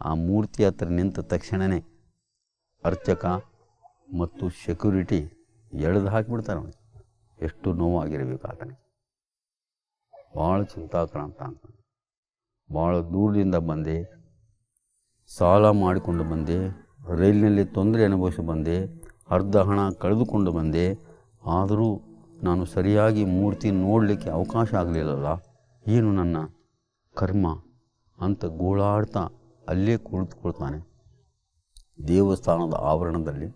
ಆ ಮೂರ್ತಿ ಹತ್ರ ನಿಂತ ತಕ್ಷಣವೇ ಅರ್ಚಕ ಮತ್ತು ಸೆಕ್ಯೂರಿಟಿ ಎಳೆದು ಹಾಕಿಬಿಡ್ತಾರೆ ಅವನಿಗೆ. ಎಷ್ಟು ನೋವಾಗಿರಬೇಕು ಆತನಿಗೆ. ಭಾಳ ಚಿಂತಾಕ್ರಾಂತ ಅಂತ. ಭಾಳ ದೂರದಿಂದ ಬಂದೆ, ಸಾಲ ಮಾಡಿಕೊಂಡು ಬಂದೆ, ರೈಲಿನಲ್ಲಿ ತೊಂದರೆ ಅನುಭವಿಸಿ ಬಂದೆ, ಅರ್ಧ ಹಣ ಕಳೆದುಕೊಂಡು ಬಂದೆ, ಆದರೂ ನಾನು ಸರಿಯಾಗಿ ಮೂರ್ತಿ ನೋಡಲಿಕ್ಕೆ ಅವಕಾಶ ಆಗಲಿಲ್ಲಲ್ಲ, ಏನು ನನ್ನ ಕರ್ಮ ಅಂತ ಗೋಳಾಡ್ತಾ ಅಲ್ಲೇ ಕುಳಿತುಕೊಳ್ತಾನೆ. ದೇವಸ್ಥಾನದ ಆವರಣದಲ್ಲಿ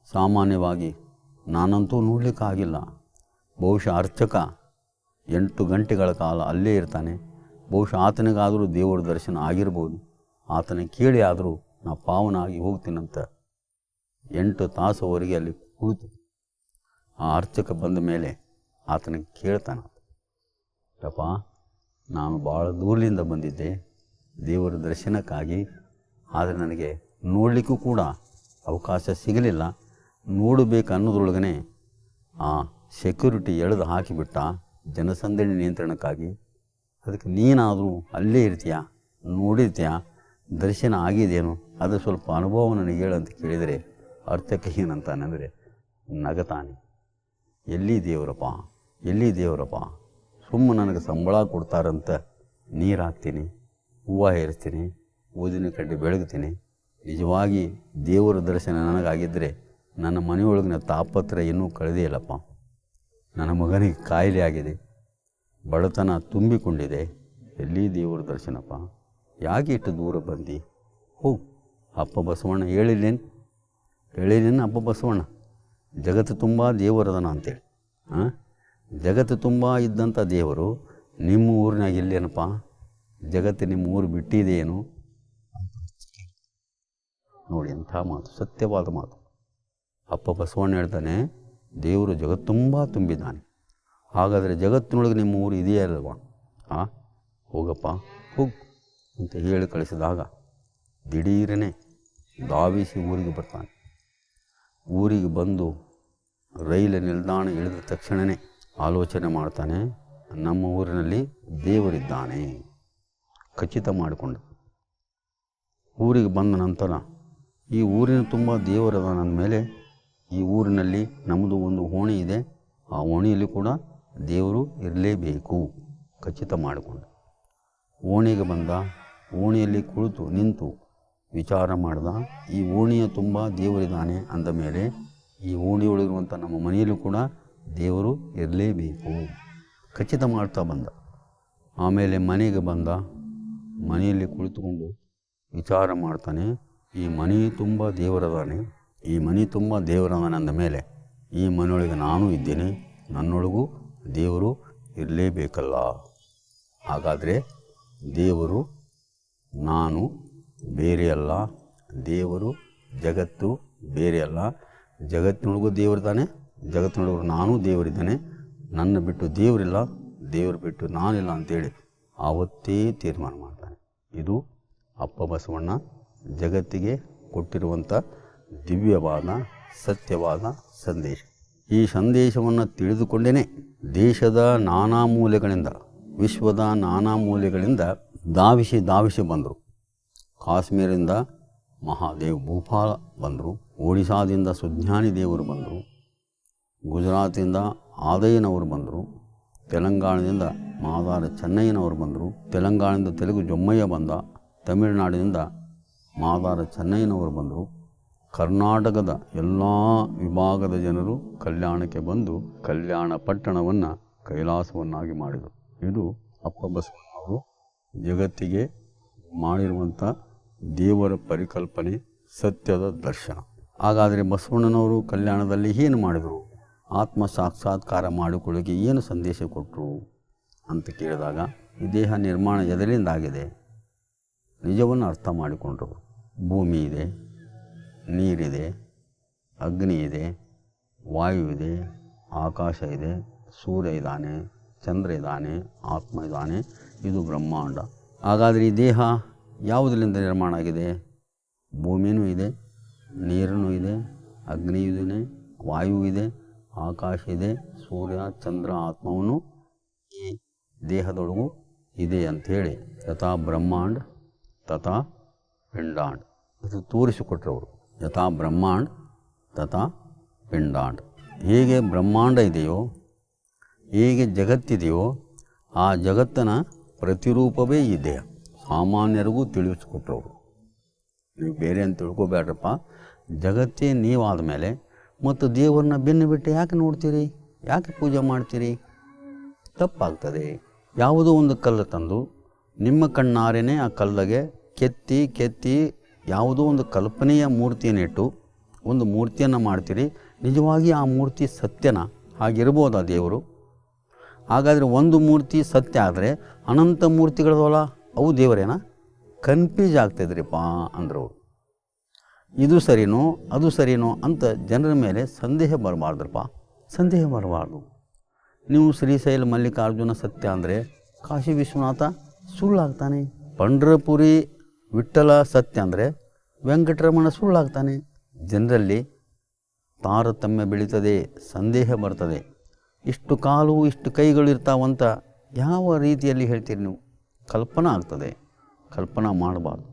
ಸಾಮಾನ್ಯವಾಗಿ ನಾನಂತೂ ನೋಡಲಿಕ್ಕಾಗಿಲ್ಲ. ಬಹುಶಃ ಅರ್ಚಕ 8 ಗಂಟೆಗಳ ಕಾಲ ಅಲ್ಲೇ ಇರ್ತಾನೆ. ಬಹುಶಃ ಆತನಿಗಾದರೂ ದೇವರ ದರ್ಶನ ಆಗಿರ್ಬೋದು. ಆತನ ಕೇಳಿ ಆದರೂ ನಾ ಪಾವನಾಗಿ ಹೋಗ್ತೀನಂತ 8 ತಾಸುವರೆಗೆ ಅಲ್ಲಿ ಕುಳಿತು ಆ ಅರ್ಚಕ ಬಂದ ಮೇಲೆ ಆತನಿಗೆ ಕೇಳ್ತಾನೆ, ಯಪ್ಪ, ನಾನು ಭಾಳ ದೂರದಿಂದ ಬಂದಿದ್ದೆ ದೇವರ ದರ್ಶನಕ್ಕಾಗಿ, ಆದರೆ ನನಗೆ ನೋಡಲಿಕ್ಕೂ ಕೂಡ ಅವಕಾಶ ಸಿಗಲಿಲ್ಲ. ನೋಡಬೇಕು ಅನ್ನೋದ್ರೊಳಗನೆ ಆ ಸೆಕ್ಯೂರಿಟಿ ಎಳೆದು ಹಾಕಿಬಿಟ್ಟ ಜನಸಂದಣಿ ನಿಯಂತ್ರಣಕ್ಕಾಗಿ. ಅದಕ್ಕೆ ನೀನಾದರೂ ಅಲ್ಲೇ ಇರ್ತೀಯ, ನೋಡಿರ್ತೀಯ, ದರ್ಶನ ಆಗಿದೇನು, ಅದು ಸ್ವಲ್ಪ ಅನುಭವ ನನಗೆ ಹೇಳಂತ ಕೇಳಿದರೆ ಅರ್ಚಕ ಏನಂತಾನೆಂದರೆ ನಗತಾನೆ. ಎಲ್ಲಿ ದೇವರಪ್ಪ, ಎಲ್ಲಿ ದೇವರಪ್ಪ, ಸುಮ್ಮನೆ ನನಗೆ ಸಂಬಳ ಕೊಡ್ತಾರಂತ ನೀರು ಹಾಕ್ತೀನಿ, ಹೂವು ಏರಿಸ್ತೀನಿ, ಊದಿನ ಕಡ್ಡಿ ಬೆಳಗ್ತೀನಿ. ನಿಜವಾಗಿ ದೇವರ ದರ್ಶನ ನನಗಾಗಿದ್ದರೆ ನನ್ನ ಮನೆಯೊಳಗಿನ ತಾಪತ್ರ ಇನ್ನೂ ಕಳೆದೇ ಇಲ್ಲಪ್ಪ. ನನ್ನ ಮಗನಿಗೆ ಕಾಯಿಲೆ ಆಗಿದೆ, ಬಡತನ ತುಂಬಿಕೊಂಡಿದೆ, ಎಲ್ಲಿ ದೇವರ ದರ್ಶನಪ್ಪ, ಯಾಕೆ ಇಷ್ಟು ದೂರ ಬಂದು? ಅಪ್ಪ ಬಸವಣ್ಣ ಹೇಳಿಲ್ಲೇನು ಅಪ್ಪ ಬಸವಣ್ಣ ಜಗತ್ತು ತುಂಬ ದೇವರದನ ಅಂತೇಳಿ. ಜಗತ್ತು ತುಂಬ ಇದ್ದಂಥ ದೇವರು ನಿಮ್ಮ ಊರಿನಾಗ ಇಲ್ಲೇನಪ್ಪ? ಜಗತ್ತು ನಿಮ್ಮ ಊರು ಬಿಟ್ಟಿದೆಯೇನು? ನೋಡಿ ಎಂಥ ಮಾತು, ಸತ್ಯವಾದ ಮಾತು. ಅಪ್ಪ ಬಸವಣ್ಣ ಹೇಳ್ತಾನೆ, ದೇವರು ಜಗತ್ತು ತುಂಬ ತುಂಬಿದ್ದಾನೆ. ಹಾಗಾದರೆ ಜಗತ್ತಿನೊಳಗೆ ನಿಮ್ಮ ಊರು ಇದೆಯೇ ಅಲ್ವಾ? ಹೋಗಪ್ಪ ಹೋಗು ಅಂತ ಹೇಳಿ ಕಳಿಸಿದಾಗ ದಿಢೀರನೆ ಧಾವಿಸಿ ಊರಿಗೆ ಬರ್ತಾನೆ. ಊರಿಗೆ ಬಂದು ರೈಲು ನಿಲ್ದಾಣ ಇಳಿದ ತಕ್ಷಣವೇ ಆಲೋಚನೆ ಮಾಡ್ತಾನೆ, ನಮ್ಮ ಊರಿನಲ್ಲಿ ದೇವರಿದ್ದಾನೆ ಖಚಿತ ಮಾಡಿಕೊಂಡು. ಊರಿಗೆ ಬಂದ ನಂತರ ಈ ಊರಿನ ತುಂಬ ದೇವರದ ನನ್ನ ಮೇಲೆ, ಈ ಊರಿನಲ್ಲಿ ನಮ್ಮದು ಒಂದು ಓಣಿ ಇದೆ, ಆ ಓಣಿಯಲ್ಲಿ ಕೂಡ ದೇವರು ಇರಲೇಬೇಕು ಖಚಿತ ಮಾಡಿಕೊಂಡು ಓಣಿಗೆ ಬಂದ. ಓಣಿಯಲ್ಲಿ ಕುಳಿತು ನಿಂತು ವಿಚಾರ ಮಾಡ್ದ, ಈ ಓಣಿಯ ತುಂಬ ದೇವರಿದ್ದಾನೆ ಅಂದ ಮೇಲೆ ಈ ಓಣಿಯೊಳಗಿರುವಂಥ ನಮ್ಮ ಮನೆಯಲ್ಲೂ ಕೂಡ ದೇವರು ಇರಲೇಬೇಕು ಖಚಿತ ಮಾಡ್ತಾ ಬಂದ. ಆಮೇಲೆ ಮನೆಗೆ ಬಂದ. ಮನೆಯಲ್ಲಿ ಕುಳಿತುಕೊಂಡು ವಿಚಾರ ಮಾಡ್ತಾನೆ, ಈ ಮನೆ ತುಂಬ ದೇವರದಾನೆ, ಈ ಮನೆ ತುಂಬ ದೇವರದಾನೆ ಅಂದ ಮೇಲೆ ಈ ಮನೆಯೊಳಗೆ ನಾನು ಇದ್ದೇನೆ, ನನ್ನೊಳಗೂ ದೇವರು ಇರಲೇಬೇಕಲ್ಲ. ಹಾಗಾದರೆ ದೇವರು ನಾನು ಬೇರೆಯಲ್ಲ, ದೇವರು ಜಗತ್ತು ಬೇರೆಯಲ್ಲ, ಜಗತ್ತಿನೊಳಗೂ ದೇವರಿದ್ದಾನೆ, ಜಗತ್ತಿನೊಳಗೂ ನಾನು ದೇವರಿದ್ದಾನೆ, ನನ್ನ ಬಿಟ್ಟು ದೇವರಿಲ್ಲ, ದೇವರು ಬಿಟ್ಟು ನಾನಿಲ್ಲ ಅಂತೇಳಿ ಆವತ್ತೇ ತೀರ್ಮಾನ ಮಾಡ್ತಾನೆ. ಇದು ಅಪ್ಪ ಬಸವಣ್ಣ ಜಗತ್ತಿಗೆ ಕೊಟ್ಟಿರುವಂಥ ದಿವ್ಯವಾದ ಸತ್ಯವಾದ ಸಂದೇಶ. ಈ ಸಂದೇಶವನ್ನು ತಿಳಿದುಕೊಂಡೇ ದೇಶದ ನಾನಾ ಮೂಲೆಗಳಿಂದ, ವಿಶ್ವದ ನಾನಾ ಮೂಲೆಗಳಿಂದ ಧಾವಿಸಿ ಬಂದರು. ಕಾಶ್ಮೀರದಿಂದ ಮಹಾದೇವ್ ಭೂಪಾಲ ಬಂದರು, ಒಡಿಶಾದಿಂದ ಸುಜ್ಞಾನಿ ದೇವರು ಬಂದರು, ಗುಜರಾತಿಂದ ಆದಯ್ಯನವರು ಬಂದರು, ತೆಲಂಗಾಣದಿಂದ ಮಾದಾರ ಚೆನ್ನಯ್ಯನವರು ಬಂದರು, ತೆಲಂಗಾಣದಿಂದ ತೆಲುಗು ಜೊಮ್ಮಯ್ಯ ಬಂದ, ತಮಿಳುನಾಡಿನಿಂದ ಮಾದಾರ ಚೆನ್ನಯ್ಯನವರು ಬಂದರು, ಕರ್ನಾಟಕದ ಎಲ್ಲ ವಿಭಾಗದ ಜನರು ಕಲ್ಯಾಣಕ್ಕೆ ಬಂದು ಕಲ್ಯಾಣ ಪಟ್ಟಣವನ್ನು ಕೈಲಾಸವನ್ನಾಗಿ ಮಾಡಿದರು. ಇದು ಅಪ್ಪ ಬಸವಣ್ಣವರು ಜಗತ್ತಿಗೆ ಮಾಡಿರುವಂಥ ದೇವರ ಪರಿಕಲ್ಪನೆ, ಸತ್ಯದ ದರ್ಶನ. ಹಾಗಾದರೆ ಬಸವಣ್ಣನವರು ಕಲ್ಯಾಣದಲ್ಲಿ ಏನು ಮಾಡಿದರು? ಆತ್ಮ ಸಾಕ್ಷಾತ್ಕಾರ ಮಾಡಿಕೊಳ್ಳೋಕೆ ಏನು ಸಂದೇಶ ಕೊಟ್ಟರು ಅಂತ ಕೇಳಿದಾಗ, ಈ ದೇಹ ನಿರ್ಮಾಣ ಎದರಿಂದಾಗಿದೆ ನಿಜವನ್ನು ಅರ್ಥ ಮಾಡಿಕೊಂಡರು. ಭೂಮಿ ಇದೆ, ನೀರಿದೆ, ಅಗ್ನಿ ಇದೆ, ವಾಯು ಇದೆ, ಆಕಾಶ ಇದೆ, ಸೂರ್ಯ ಇದ್ದಾನೆ, ಚಂದ್ರ ಇದ್ದಾನೆ, ಆತ್ಮ ಇದ್ದಾನೆ, ಇದು ಬ್ರಹ್ಮಾಂಡ. ಹಾಗಾದರೆ ಈ ದೇಹ ಯಾವುದರಿಂದ ನಿರ್ಮಾಣ ಆಗಿದೆ? ಭೂಮಿಯೂ ಇದೆ, ನೀರೂ ಇದೆ, ಅಗ್ನಿಯೂ ಇದೆ, ವಾಯು ಇದೆ, ಆಕಾಶ ಇದೆ, ಸೂರ್ಯ ಚಂದ್ರ ಆತ್ಮವನ್ನು ಈ ದೇಹದೊಳಗೂ ಇದೆ ಅಂಥೇಳಿ ಯಥಾ ಬ್ರಹ್ಮಾಂಡ ತಥಾ ಪಿಂಡಾಂಡ್. ಇದು ತೋರಿಸಿಕೊಟ್ರವರು. ಯಥಾ ಬ್ರಹ್ಮಾಂಡ್ ತಥಾ ಪಿಂಡಾಂಡ್. ಹೇಗೆ ಬ್ರಹ್ಮಾಂಡ ಇದೆಯೋ, ಹೇಗೆ ಜಗತ್ತಿದೆಯೋ, ಆ ಜಗತ್ತಿನ ಪ್ರತಿರೂಪವೇ ಈ ದೇಹ. ಸಾಮಾನ್ಯರಿಗೂ ತಿಳಿಸಿಕೊಟ್ರವರು. ನೀವು ಬೇರೆ ಅಂತ ತಿಳ್ಕೊಬೇಡ್ರಪ್ಪ. ಜಗತ್ತೇ ನೀವಾದ ಮೇಲೆ ಮತ್ತು ದೇವರನ್ನ ಬೆನ್ನು ಬಿಟ್ಟು ಯಾಕೆ ನೋಡ್ತೀರಿ, ಯಾಕೆ ಪೂಜೆ ಮಾಡ್ತೀರಿ? ತಪ್ಪಾಗ್ತದೆ. ಯಾವುದೋ ಒಂದು ಕಲ್ಲು ತಂದು ನಿಮ್ಮ ಕಣ್ಣಾರೆನೇ ಆ ಕಲ್ಲಿಗೆ ಕೆತ್ತಿ ಯಾವುದೋ ಒಂದು ಕಲ್ಪನೆಯ ಮೂರ್ತಿಯನ್ನಿಟ್ಟು ಒಂದು ಮೂರ್ತಿಯನ್ನು ಮಾಡ್ತೀರಿ. ನಿಜವಾಗಿ ಆ ಮೂರ್ತಿ ಸತ್ಯನ? ಹಾಗಿರ್ಬೋದಾ ದೇವರು? ಹಾಗಾದರೆ ಒಂದು ಮೂರ್ತಿ ಸತ್ಯ ಆದರೆ ಅನಂತ ಮೂರ್ತಿಗಳವಲ್ಲ, ಅವು ದೇವರೇನಾ? ಕನ್ಫ್ಯೂಸ್ ಆಗ್ತಾಯಿದ್ರಿಪ್ಪ ಅಂದರು. ಇದು ಸರಿನೋ ಅದು ಸರಿನೋ ಅಂತ ಜನರ ಮೇಲೆ ಸಂದೇಹ ಬರಬಾರ್ದ್ರಪ್ಪ. ಸಂದೇಹ ಬರಬಾರ್ದು. ನೀವು ಶ್ರೀಶೈಲ ಮಲ್ಲಿಕಾರ್ಜುನ ಸತ್ಯ ಅಂದರೆ ಕಾಶಿ ವಿಶ್ವನಾಥ ಸುಳ್ಳಾಗ್ತಾನೆ. ಪಂಡ್ರಪುರಿ ವಿಠ್ಠಲ ಸತ್ಯ ಅಂದರೆ ವೆಂಕಟರಮಣ ಸುಳ್ಳಾಗ್ತಾನೆ. ಜನರಲ್ಲಿ ತಾರತಮ್ಯ ಬೆಳೀತದೆ, ಸಂದೇಹ ಬರ್ತದೆ. ಇಷ್ಟು ಕಾಲು ಇಷ್ಟು ಕೈಗಳು ಇರ್ತಾವಂತ ಯಾವ ರೀತಿಯಲ್ಲಿ ಹೇಳ್ತೀರಿ ನೀವು? ಕಲ್ಪನಾ ಆಗ್ತದೆ. ಕಲ್ಪನಾ ಮಾಡಬಾರ್ದು.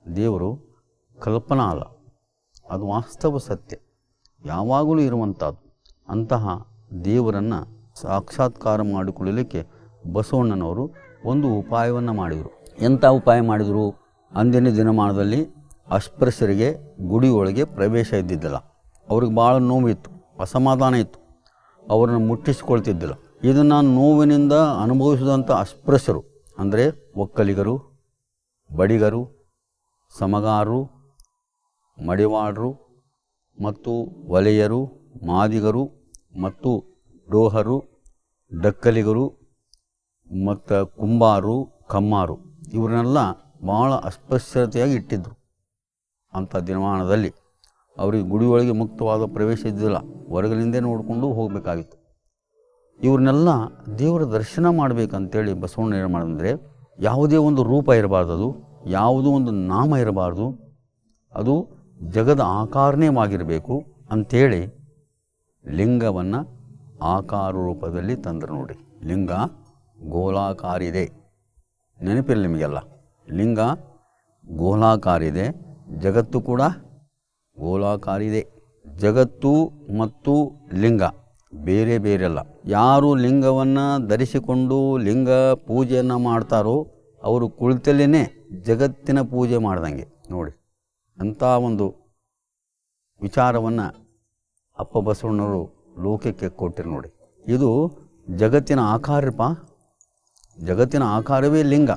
ದೇವರು ಕಲ್ಪನಾ ಅಲ್ಲ, ಅದು ವಾಸ್ತವ ಸತ್ಯ, ಯಾವಾಗಲೂ ಇರುವಂಥದ್ದು. ಅಂತಹ ದೇವರನ್ನು ಸಾಕ್ಷಾತ್ಕಾರ ಮಾಡಿಕೊಳ್ಳಲಿಕ್ಕೆ ಬಸವಣ್ಣನವರು ಒಂದು ಉಪಾಯವನ್ನು ಮಾಡಿದರು. ಎಂಥ ಉಪಾಯ ಮಾಡಿದರು? ಅಂದಿನ ದಿನಮಾನದಲ್ಲಿ ಅಸ್ಪೃಶ್ಯರಿಗೆ ಗುಡಿ ಒಳಗೆ ಪ್ರವೇಶ ಇದ್ದಿದ್ದಿಲ್ಲ. ಅವ್ರಿಗೆ ಭಾಳ ನೋವಿತ್ತು, ಅಸಮಾಧಾನ ಇತ್ತು, ಅವರನ್ನು ಮುಟ್ಟಿಸಿಕೊಳ್ತಿದ್ದಿಲ್ಲ. ಇದನ್ನು ನೋವಿನಿಂದ ಅನುಭವಿಸಿದಂಥ ಅಸ್ಪೃಶ್ಯರು ಅಂದರೆ ಒಕ್ಕಲಿಗರು, ಬಡಿಗರು, ಸಮಗಾರರು, ಮಡಿವಾಳರು ಮತ್ತು ವಲಯರು, ಮಾದಿಗರು ಮತ್ತು ಡೋಹರು, ಡಕ್ಕಲಿಗರು ಮತ್ತು ಕುಂಬಾರು, ಕಮ್ಮಾರು ಇವರನ್ನೆಲ್ಲ ಭಾಳ ಅಸ್ಪೃಶ್ಯತೆಯಾಗಿ ಇಟ್ಟಿದ್ದರು. ಅಂಥ ದಿನಮಾನದಲ್ಲಿ ಅವರಿಗೆ ಗುಡಿ ಒಳಗೆ ಮುಕ್ತವಾದ ಪ್ರವೇಶ ಇದ್ದಿಲ್ಲ, ಹೊರಗಿನಿಂದೇ ನೋಡಿಕೊಂಡು ಹೋಗಬೇಕಾಗಿತ್ತು. ಇವ್ರನ್ನೆಲ್ಲ ದೇವರ ದರ್ಶನ ಮಾಡಬೇಕಂತೇಳಿ ಬಸವಣ್ಣ ಏನು ಮಾಡಿದ್ರೆ, ಯಾವುದೇ ಒಂದು ರೂಪ ಇರಬಾರ್ದು, ಅದು ಯಾವುದೋ ಒಂದು ನಾಮ ಇರಬಾರ್ದು, ಅದು ಜಗದ ಆಕಾರನೇವಾಗಿರಬೇಕು ಅಂಥೇಳಿ ಲಿಂಗವನ್ನು ಆಕಾರ ರೂಪದಲ್ಲಿ ತಂದರು. ನೋಡಿ, ಲಿಂಗ ಗೋಲಾಕಾರಿದೆ, ನೆನಪಿರಲಿ ನಿಮಗೆಲ್ಲ. ಲಿಂಗ ಗೋಲಾಕಾರಿದೆ, ಜಗತ್ತು ಕೂಡ ಗೋಲಾಕಾರಿದೆ. ಜಗತ್ತು ಮತ್ತು ಲಿಂಗ ಬೇರೆ ಬೇರೆಲ್ಲ. ಯಾರು ಲಿಂಗವನ್ನು ಧರಿಸಿಕೊಂಡು ಲಿಂಗ ಪೂಜೆಯನ್ನು ಮಾಡ್ತಾರೋ ಅವರು ಕುಳಿತಲ್ಲೇ ಜಗತ್ತಿನ ಪೂಜೆ ಮಾಡ್ದಂಗೆ. ನೋಡಿ, ಅಂಥ ಒಂದು ವಿಚಾರವನ್ನು ಅಪ್ಪ ಬಸವಣ್ಣವರು ಲೋಕಕ್ಕೆ ಕೊಟ್ಟಿರು. ನೋಡಿ, ಇದು ಜಗತ್ತಿನ ಆಕಾರಪ್ಪ. ಜಗತ್ತಿನ ಆಕಾರವೇ ಲಿಂಗ.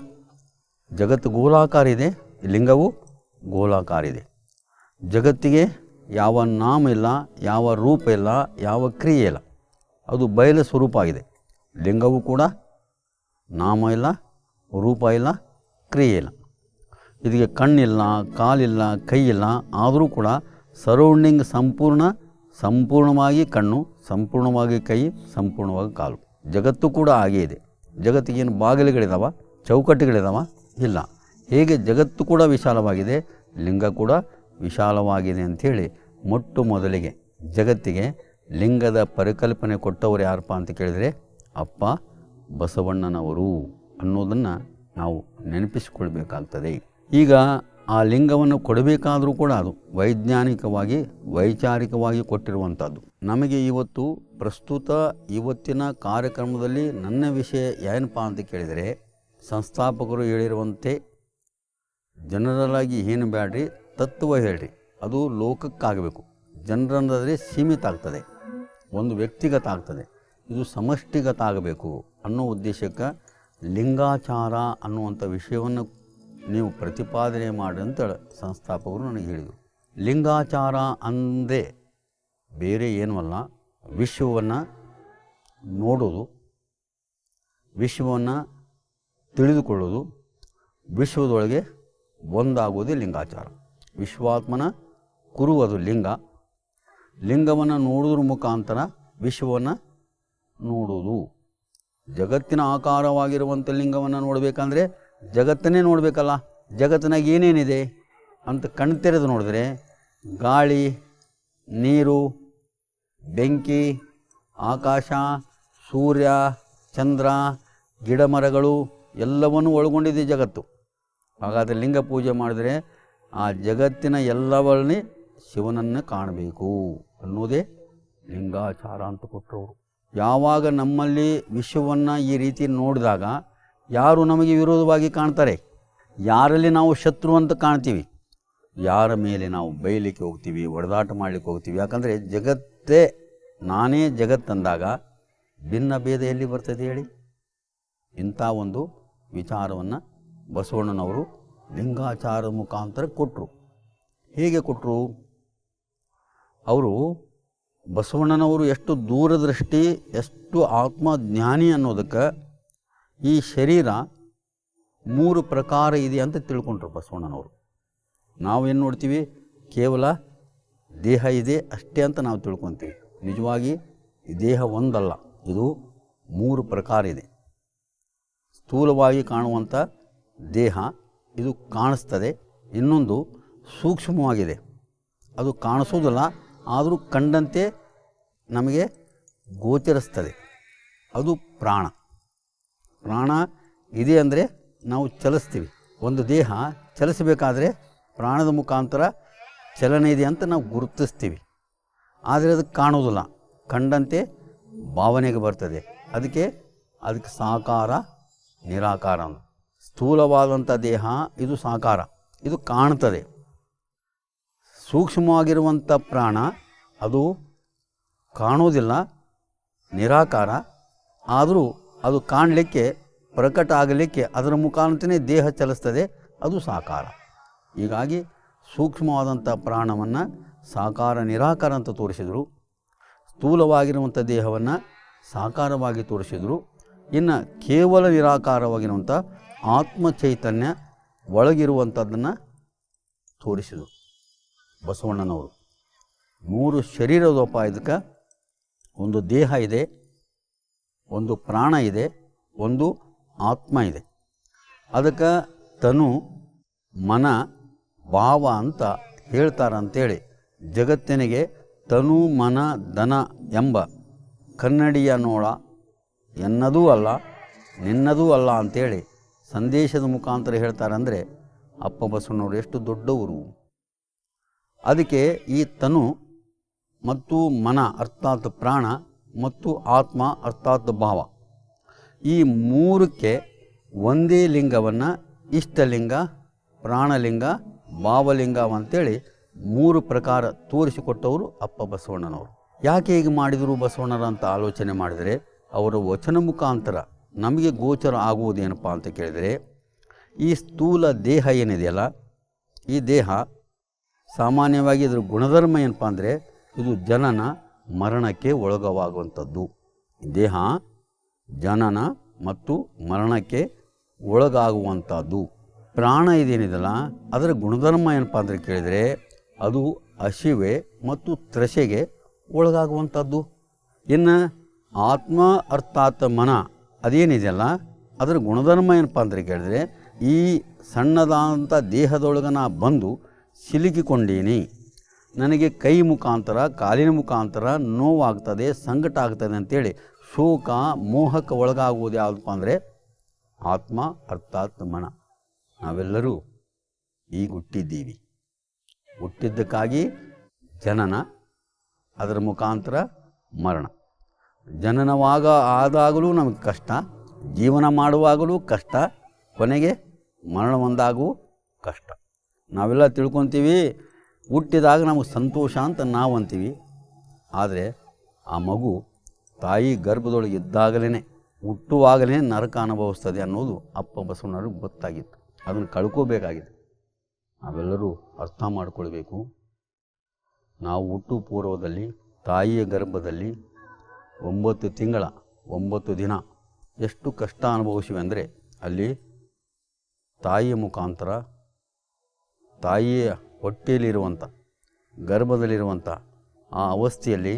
ಜಗತ್ತು ಗೋಲಾಕಾರ ಇದೆ, ಲಿಂಗವು ಗೋಲಾಕಾರ ಇದೆ. ಜಗತ್ತಿಗೆ ಯಾವ ನಾಮ ಇಲ್ಲ, ಯಾವ ರೂಪ ಇಲ್ಲ, ಯಾವ ಕ್ರಿಯೆ ಇಲ್ಲ, ಅದು ಬಯಲು ಸ್ವರೂಪ ಆಗಿದೆ. ಲಿಂಗವು ಕೂಡ ನಾಮ ಇಲ್ಲ, ರೂಪ ಇಲ್ಲ, ಕ್ರಿಯೆ ಇಲ್ಲ. ಇದಕ್ಕೆ ಕಣ್ಣಿಲ್ಲ, ಕಾಲಿಲ್ಲ, ಕೈ ಇಲ್ಲ, ಆದರೂ ಕೂಡ ಸರೌಂಡಿಂಗ್ ಸಂಪೂರ್ಣವಾಗಿ ಕಣ್ಣು, ಸಂಪೂರ್ಣವಾಗಿ ಕೈ, ಸಂಪೂರ್ಣವಾಗಿ ಕಾಲು. ಜಗತ್ತು ಕೂಡ ಹಾಗೇ ಇದೆ. ಜಗತ್ತಿಗೇನು ಬಾಗಿಲುಗಳಿದಾವ, ಚೌಕಟ್ಟುಗಳಿದಾವ? ಇಲ್ಲ. ಹೇಗೆ ಜಗತ್ತು ಕೂಡ ವಿಶಾಲವಾಗಿದೆ, ಲಿಂಗ ಕೂಡ ವಿಶಾಲವಾಗಿದೆ ಅಂಥೇಳಿ ಮೊಟ್ಟ ಮೊದಲಿಗೆ ಜಗತ್ತಿಗೆ ಲಿಂಗದ ಪರಿಕಲ್ಪನೆ ಕೊಟ್ಟವರು ಯಾರಪ್ಪ ಅಂತ ಕೇಳಿದರೆ ಅಪ್ಪ ಬಸವಣ್ಣನವರು ಅನ್ನೋದನ್ನು ನಾವು ನೆನಪಿಸಿಕೊಳ್ಬೇಕಾಗ್ತದೆ. ಈಗ ಆ ಲಿಂಗವನ್ನು ಕೊಡಬೇಕಾದರೂ ಕೂಡ ಅದು ವೈಜ್ಞಾನಿಕವಾಗಿ ವೈಚಾರಿಕವಾಗಿ ಕೊಟ್ಟಿರುವಂಥದ್ದು. ನಮಗೆ ಇವತ್ತು ಪ್ರಸ್ತುತ ಇವತ್ತಿನ ಕಾರ್ಯಕ್ರಮದಲ್ಲಿ ನನ್ನ ವಿಷಯ ಏನಪ್ಪ ಅಂತ ಕೇಳಿದರೆ, ಸಂಸ್ಥಾಪಕರು ಹೇಳಿರುವಂತೆ ಜನರಲಾಗಿ ಏನು ಬೇಡ್ರಿ, ತತ್ವ ಹೇಳ್ರಿ. ಅದು ಲೋಕಕ್ಕಾಗಬೇಕು. ಜನರನ್ನಾದರೆ ಸೀಮಿತ ಆಗ್ತದೆ, ಒಂದು ವ್ಯಕ್ತಿಗತ ಆಗ್ತದೆ. ಇದು ಸಮಷ್ಟಿಗತ ಆಗಬೇಕು ಅನ್ನೋ ಉದ್ದೇಶಕ್ಕೆ ಲಿಂಗಾಚಾರ ಅನ್ನುವಂಥ ವಿಷಯವನ್ನು ನೀವು ಪ್ರತಿಪಾದನೆ ಮಾಡಿ ಅಂತ ಸಂಸ್ಥಾಪಕರು ನನಗೆ ಹೇಳಿದರು. ಲಿಂಗಾಚಾರ ಅಂದರೆ ಬೇರೆ ಏನೂ ಅಲ್ಲ, ವಿಶ್ವವನ್ನು ನೋಡೋದು, ವಿಶ್ವವನ್ನು ತಿಳಿದುಕೊಳ್ಳೋದು, ವಿಶ್ವದೊಳಗೆ ಒಂದಾಗೋದೇ ಲಿಂಗಾಚಾರ. ವಿಶ್ವಾತ್ಮನ ಕುರುವುದು ಲಿಂಗ. ಲಿಂಗವನ್ನು ನೋಡೋದ್ರ ಮುಖಾಂತರ ವಿಶ್ವವನ್ನು ನೋಡೋದು. ಜಗತ್ತಿನ ಆಕಾರವಾಗಿರುವಂಥ ಲಿಂಗವನ್ನು ನೋಡಬೇಕಂದ್ರೆ ಜಗತ್ತನ್ನೇ ನೋಡಬೇಕಲ್ಲ. ಜಗತ್ತಿನಾಗ ಏನೇನಿದೆ ಅಂತ ಕಣ್ತೆರೆದು ನೋಡಿದ್ರೆ ಗಾಳಿ, ನೀರು, ಬೆಂಕಿ, ಆಕಾಶ, ಸೂರ್ಯ, ಚಂದ್ರ, ಗಿಡ ಮರಗಳು ಎಲ್ಲವನ್ನೂ ಒಳಗೊಂಡಿದೆ ಜಗತ್ತು. ಹಾಗಾದರೆ ಲಿಂಗ ಪೂಜೆ ಮಾಡಿದರೆ ಆ ಜಗತ್ತಿನ ಎಲ್ಲವನ್ನೇ ಶಿವನನ್ನು ಕಾಣಬೇಕು ಅನ್ನೋದೇ ಲಿಂಗಾಚಾರ ಅಂತ ಕೊಟ್ಟರು. ಯಾವಾಗ ನಮ್ಮಲ್ಲಿ ವಿಶ್ವವನ್ನು ಈ ರೀತಿ ನೋಡಿದಾಗ ಯಾರು ನಮಗೆ ವಿರೋಧವಾಗಿ ಕಾಣ್ತಾರೆ, ಯಾರಲ್ಲಿ ನಾವು ಶತ್ರು ಅಂತ ಕಾಣ್ತೀವಿ, ಯಾರ ಮೇಲೆ ನಾವು ಬೈಲಿಕ್ಕೆ ಹೋಗ್ತೀವಿ, ಒಡೆದಾಟ ಮಾಡಲಿಕ್ಕೆ ಹೋಗ್ತೀವಿ. ಯಾಕಂದರೆ ಜಗತ್ತೇ ನಾನೇ ಜಗತ್ತಂದಾಗ ಭಿನ್ನ ಭೇದ ಎಲ್ಲಿ ಬರ್ತದೆ ಹೇಳಿ? ಇಂಥ ಒಂದು ವಿಚಾರವನ್ನು ಬಸವಣ್ಣನವರು ಲಿಂಗಾಚಾರದ ಮುಖಾಂತರ ಕೊಟ್ಟರು. ಹೇಗೆ ಕೊಟ್ಟರು? ಅವರು ಬಸವಣ್ಣನವರು ಎಷ್ಟು ದೂರದೃಷ್ಟಿ, ಎಷ್ಟು ಆತ್ಮಜ್ಞಾನಿ ಅನ್ನೋದಕ್ಕೆ ಈ ಶರೀರ 3 ಪ್ರಕಾರ ಇದೆ ಅಂತ ತಿಳ್ಕೊಂಡ್ರು ಬಸವಣ್ಣನವರು. ನಾವೇನು ನೋಡ್ತೀವಿ, ಕೇವಲ ದೇಹ ಇದೆ ಅಷ್ಟೇ ಅಂತ ನಾವು ತಿಳ್ಕೊತೀವಿ. ನಿಜವಾಗಿ ಈ ದೇಹ ಒಂದಲ್ಲ, ಇದು 3 ಪ್ರಕಾರ ಇದೆ. ಸ್ಥೂಲವಾಗಿ ಕಾಣುವಂಥ ದೇಹ ಇದು ಕಾಣಿಸ್ತದೆ. ಇನ್ನೊಂದು ಸೂಕ್ಷ್ಮವಾಗಿದೆ, ಅದು ಕಾಣಿಸೋದಿಲ್ಲ, ಆದರೂ ಕಂಡಂತೆ ನಮಗೆ ಗೋಚರಿಸ್ತದೆ, ಅದು ಪ್ರಾಣ. ಪ್ರಾಣ ಇದೆ ಅಂದರೆ ನಾವು ಚಲಿಸ್ತೀವಿ. ಒಂದು ದೇಹ ಚಲಿಸಬೇಕಾದ್ರೆ ಪ್ರಾಣದ ಮುಖಾಂತರ ಚಲನೆ ಇದೆ ಅಂತ ನಾವು ಗುರುತಿಸ್ತೀವಿ. ಆದರೆ ಅದಕ್ಕೆ ಕಾಣೋದಿಲ್ಲ, ಕಂಡಂತೆ ಭಾವನೆಗೆ ಬರ್ತದೆ. ಅದಕ್ಕೆ ಸಾಕಾರ ನಿರಾಕಾರ ಅಂತ. ಸ್ಥೂಲವಾದಂಥ ದೇಹ ಇದು ಸಾಕಾರ, ಇದು ಕಾಣ್ತದೆ. ಸೂಕ್ಷ್ಮವಾಗಿರುವಂಥ ಪ್ರಾಣ ಅದು ಕಾಣೋದಿಲ್ಲ, ನಿರಾಕಾರ, ಆದರೂ ಅದು ಕಾಣಲಿಕ್ಕೆ, ಪ್ರಕಟ ಆಗಲಿಕ್ಕೆ ಅದರ ಮುಖಾಂತರನೇ ದೇಹ ಚಲಿಸ್ತದೆ, ಅದು ಸಾಕಾರ. ಹೀಗಾಗಿ ಸೂಕ್ಷ್ಮವಾದಂಥ ಪ್ರಾಣವನ್ನು ಸಾಕಾರ ನಿರಾಕಾರ ಅಂತ ತೋರಿಸಿದರು. ಸ್ಥೂಲವಾಗಿರುವಂಥ ದೇಹವನ್ನು ಸಾಕಾರವಾಗಿ ತೋರಿಸಿದರು. ಇನ್ನು ಕೇವಲ ನಿರಾಕಾರವಾಗಿರುವಂಥ ಆತ್ಮ ಚೈತನ್ಯ ಒಳಗಿರುವಂಥದ್ದನ್ನು ತೋರಿಸಿದರು ಬಸವಣ್ಣನವರು. 3 ಶರೀರದೋಪ ಇದಕ್ಕೆ. ಒಂದು ದೇಹ ಇದೆ, ಒಂದು ಪ್ರಾಣ ಇದೆ, ಒಂದು ಆತ್ಮ ಇದೆ. ಅದಕ್ಕೆ ತನು ಮನ ಭಾವ ಅಂತ ಹೇಳ್ತಾರಂತೇಳಿ ಜಗತ್ತಿನಿಗೆ ತನು ಮನ ಧನ ಎಂಬ ಕನ್ನಡಿಯ ನೋಡ ಎನ್ನದೂ ಅಲ್ಲ ನಿನ್ನದೂ ಅಲ್ಲ ಅಂಥೇಳಿ ಸಂದೇಶದ ಮುಖಾಂತರ ಹೇಳ್ತಾರಂದರೆ ಅಪ್ಪ ಬಸವಣ್ಣವರು ಎಷ್ಟು ದೊಡ್ಡವರು. ಅದಕ್ಕೆ ಈ ತನು ಮತ್ತು ಮನ ಅರ್ಥಾತ್ ಪ್ರಾಣ ಮತ್ತು ಆತ್ಮ ಅರ್ಥಾತ್ ಭಾವ, ಈ 3ಕ್ಕೆ ಒಂದೇ ಲಿಂಗವನ್ನು ಇಷ್ಟಲಿಂಗ, ಪ್ರಾಣಲಿಂಗ, ಭಾವಲಿಂಗ ಅಂತೇಳಿ 3 ಪ್ರಕಾರ ತೋರಿಸಿಕೊಟ್ಟವರು ಅಪ್ಪ ಬಸವಣ್ಣನವರು. ಯಾಕೆ ಹೀಗೆ ಮಾಡಿದರು ಬಸವಣ್ಣರ ಅಂತ ಆಲೋಚನೆ ಮಾಡಿದರೆ, ಅವರ ವಚನ ಮುಖಾಂತರ ನಮಗೆ ಗೋಚರ ಆಗುವುದೇನಪ್ಪ ಅಂತ ಕೇಳಿದರೆ, ಈ ಸ್ಥೂಲ ದೇಹ ಏನಿದೆಯಲ್ಲ, ಈ ದೇಹ ಸಾಮಾನ್ಯವಾಗಿ ಇದರ ಗುಣಧರ್ಮ ಏನಪ್ಪ ಅಂದರೆ ಇದು ಜನನ ಮರಣಕ್ಕೆ ಒಳಗವಾಗುವಂಥದ್ದು. ದೇಹ ಜನನ ಮತ್ತು ಮರಣಕ್ಕೆ ಒಳಗಾಗುವಂಥದ್ದು. ಪ್ರಾಣ ಇದೇನಿದೆಯಲ್ಲ ಅದರ ಗುಣಧರ್ಮ ಏನಪ್ಪ ಅಂದರೆ ಕೇಳಿದರೆ ಅದು ಹಸಿವೆ ಮತ್ತು ತ್ರಷೆಗೆ ಒಳಗಾಗುವಂಥದ್ದು. ಇನ್ನು ಆತ್ಮ ಅರ್ಥಾತ್ ಮನ ಅದೇನಿದೆಯಲ್ಲ ಅದರ ಗುಣಧರ್ಮ ಏನಪ್ಪ ಅಂದರೆ ಕೇಳಿದರೆ ಈ ಸಣ್ಣದಾದಂಥ ದೇಹದೊಳಗೆ ನಾ ಬಂದು ಸಿಲುಕಿಕೊಂಡೀನಿ, ನನಗೆ ಕೈ ಮುಖಾಂತರ ಕಾಲಿನ ಮುಖಾಂತರ ನೋವಾಗ್ತದೆ, ಸಂಕಟ ಆಗ್ತದೆ ಅಂತೇಳಿ ಶೋಕ ಮೋಹಕ್ಕೆ ಒಳಗಾಗುವುದು ಯಾವುದಪ್ಪ ಅಂದರೆ ಆತ್ಮ ಅರ್ಥಾತ್ ಮನ. ನಾವೆಲ್ಲರೂ ಈಗ ಹುಟ್ಟಿದ್ದೀವಿ, ಹುಟ್ಟಿದ್ದಕ್ಕಾಗಿ ಜನನ, ಅದರ ಮುಖಾಂತರ ಮರಣ. ಜನನವಾಗ ಆದಾಗಲೂ ನಮಗೆ ಕಷ್ಟ, ಜೀವನ ಮಾಡುವಾಗಲೂ ಕಷ್ಟ, ಕೊನೆಗೆ ಮರಣ ಒಂದಾಗೂ ಕಷ್ಟ. ನಾವೆಲ್ಲ ತಿಳ್ಕೊತೀವಿ ಹುಟ್ಟಿದಾಗ ನಮಗೆ ಸಂತೋಷ ಅಂತ ನಾವು ಅಂತೀವಿ. ಆದರೆ ಆ ಮಗು ತಾಯಿ ಗರ್ಭದೊಳಗೆ ಇದ್ದಾಗಲೇ, ಹುಟ್ಟುವಾಗಲೇ ನರಕ ಅನುಭವಿಸ್ತದೆ ಅನ್ನೋದು ಅಪ್ಪ ಬಸವಣ್ಣವ್ರಿಗೆ ಗೊತ್ತಾಗಿತ್ತು. ಅದನ್ನು ಕಳ್ಕೋಬೇಕಾಗಿದೆ. ನಾವೆಲ್ಲರೂ ಅರ್ಥ ಮಾಡಿಕೊಳ್ಬೇಕು. ನಾವು ಹುಟ್ಟು ಪೂರ್ವದಲ್ಲಿ ತಾಯಿಯ ಗರ್ಭದಲ್ಲಿ 9 ತಿಂಗಳ 9 ದಿನ ಎಷ್ಟು ಕಷ್ಟ ಅನುಭವಿಸಿವೆ ಅಂದರೆ, ಅಲ್ಲಿ ತಾಯಿಯ ಮುಖಾಂತರ ತಾಯಿಯ ಹೊಟ್ಟೆಯಲ್ಲಿರುವಂಥ ಗರ್ಭದಲ್ಲಿರುವಂಥ ಆ ಅವಸ್ಥೆಯಲ್ಲಿ